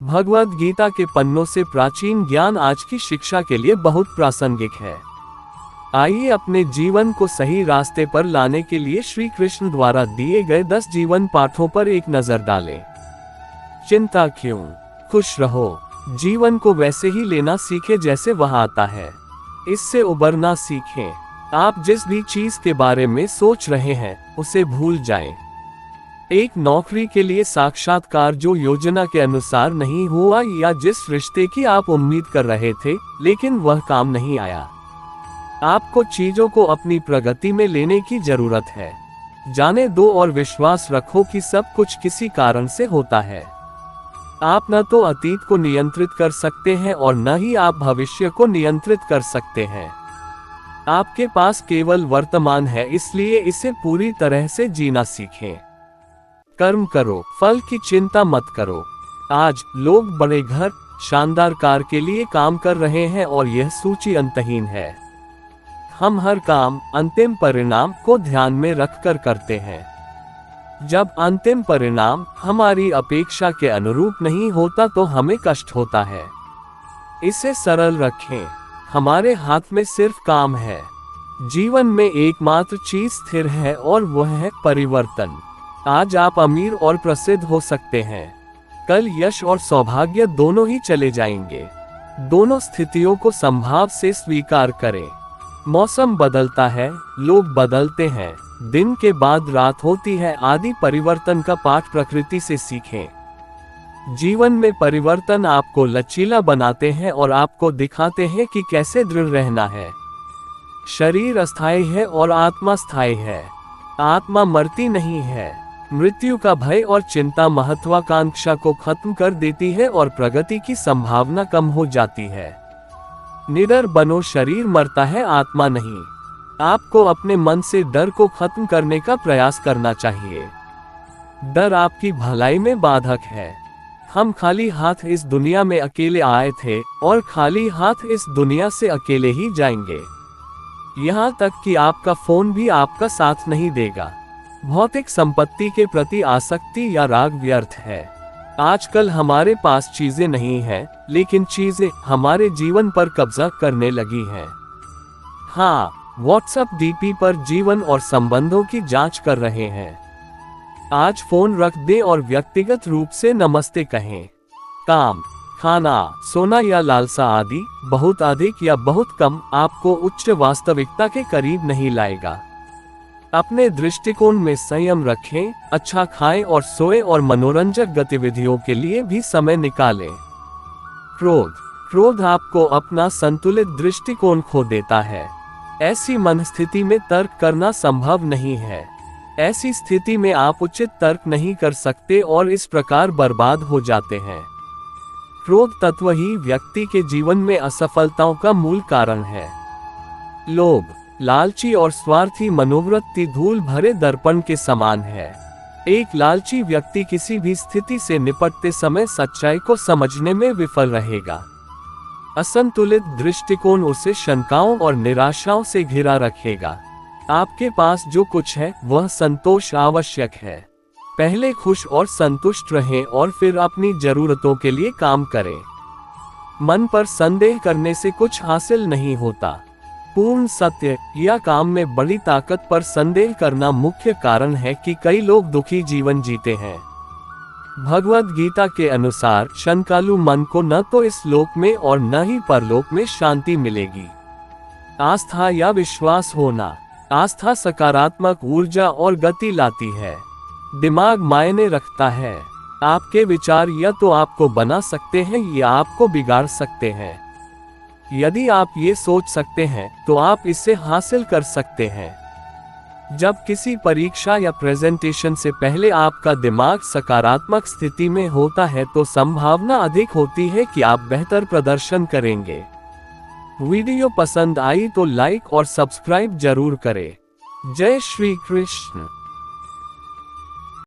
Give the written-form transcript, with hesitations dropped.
भगवद गीता के पन्नों से प्राचीन ज्ञान आज की शिक्षा के लिए बहुत प्रासंगिक है। आइए अपने जीवन को सही रास्ते पर लाने के लिए श्री कृष्ण द्वारा दिए गए 10 जीवन पाठों पर एक नजर डालें। चिंता क्यों? खुश रहो। जीवन को वैसे ही लेना सीखें जैसे वह आता है। इससे उबरना सीखें। आप जिस भी चीज के बारे में सोच रहे हैं उसे भूल जाएं। एक नौकरी के लिए साक्षात्कार जो योजना के अनुसार नहीं हुआ, या जिस रिश्ते की आप उम्मीद कर रहे थे लेकिन वह काम नहीं आया। आपको चीजों को अपनी प्रगति में लेने की जरूरत है। जाने दो और विश्वास रखो कि सब कुछ किसी कारण से होता है। आप न तो अतीत को नियंत्रित कर सकते हैं और न ही आप भविष्य को नियंत्रित कर सकते हैं। आपके पास केवल वर्तमान है, इसलिए इसे पूरी तरह से जीना सीखें। कर्म करो, फल की चिंता मत करो। आज लोग बड़े घर, शानदार कार के लिए काम कर रहे हैं और यह सूची अंतहीन है। हम हर काम अंतिम परिणाम को ध्यान में रखकर करते हैं। जब अंतिम परिणाम हमारी अपेक्षा के अनुरूप नहीं होता तो हमें कष्ट होता है। इसे सरल रखें। हमारे हाथ में सिर्फ काम है। जीवन में एकमात्र चीज स्थिर है और वह है परिवर्तन। आज आप अमीर और प्रसिद्ध हो सकते हैं, कल यश और सौभाग्य दोनों ही चले जाएंगे। दोनों स्थितियों को संभाव से स्वीकार करें। मौसम बदलता है, लोग बदलते हैं, दिन के बाद रात होती है आदि परिवर्तन का पाठ प्रकृति से सीखें। जीवन में परिवर्तन आपको लचीला बनाते हैं और आपको दिखाते हैं कि कैसे दृढ़ रहना है। शरीर अस्थायी है और आत्मा स्थायी है। आत्मा मरती नहीं है। मृत्यु का भय और चिंता महत्वाकांक्षा को खत्म कर देती है और प्रगति की संभावना कम हो जाती है। निडर बनो, शरीर मरता है, आत्मा नहीं। आपको अपने मन से डर को खत्म करने का प्रयास करना चाहिए। डर आपकी भलाई में बाधक है। हम खाली हाथ इस दुनिया में अकेले आए थे और खाली हाथ इस दुनिया से अकेले ही जाएंगे। यहाँ तक कि आपका फोन भी आपका साथ नहीं देगा। भौतिक संपत्ति के प्रति आसक्ति या राग व्यर्थ है। आजकल हमारे पास चीजें नहीं हैं, लेकिन चीजें हमारे जीवन पर कब्जा करने लगी हैं। हाँ, व्हाट्सएप डीपी पर जीवन और संबंधों की जांच कर रहे हैं। आज फोन रख दें और व्यक्तिगत रूप से नमस्ते कहें। काम, खाना, सोना या लालसा आदि बहुत अधिक या बहुत कम आपको उच्च वास्तविकता के करीब नहीं लाएगा। अपने दृष्टिकोण में संयम रखें, अच्छा खाएं और सोएं और मनोरंजक गतिविधियों के लिए भी समय निकालें। क्रोध आपको अपना संतुलित दृष्टिकोण खो देता है। ऐसी मनस्थिति में तर्क करना संभव नहीं है। ऐसी स्थिति में आप उचित तर्क नहीं कर सकते और इस प्रकार बर्बाद हो जाते हैं। क्रोध तत्व ही व्यक्ति के जीवन में असफलताओं का मूल कारण है। लोभ, लालची और स्वार्थी मनोवृत्ति धूल भरे दर्पण के समान है। एक लालची व्यक्ति किसी भी स्थिति से निपटते समय सच्चाई को समझने में विफल रहेगा। असंतुलित दृष्टिकोण उसे शंकाओं और निराशाओं से घिरा रखेगा। आपके पास जो कुछ है वह संतोष आवश्यक है। पहले खुश और संतुष्ट रहें और फिर अपनी जरूरतों के लिए काम करें। मन पर संदेह करने से कुछ हासिल नहीं होता। पूर्ण सत्य या काम में बड़ी ताकत पर संदेह करना मुख्य कारण है कि कई लोग दुखी जीवन जीते हैं। भगवद गीता के अनुसार शंकालु मन को न तो इस लोक में और न ही परलोक में शांति मिलेगी। आस्था या विश्वास होना। आस्था सकारात्मक ऊर्जा और गति लाती है। दिमाग मायने रखता है। आपके विचार या तो आपको बना सकते हैं या आपको बिगाड़ सकते हैं। यदि आप ये सोच सकते हैं तो आप इसे हासिल कर सकते हैं। जब किसी परीक्षा या प्रेजेंटेशन से पहले आपका दिमाग सकारात्मक स्थिति में होता है तो संभावना अधिक होती है कि आप बेहतर प्रदर्शन करेंगे। वीडियो पसंद आई तो लाइक और सब्सक्राइब जरूर करें। जय श्री कृष्ण।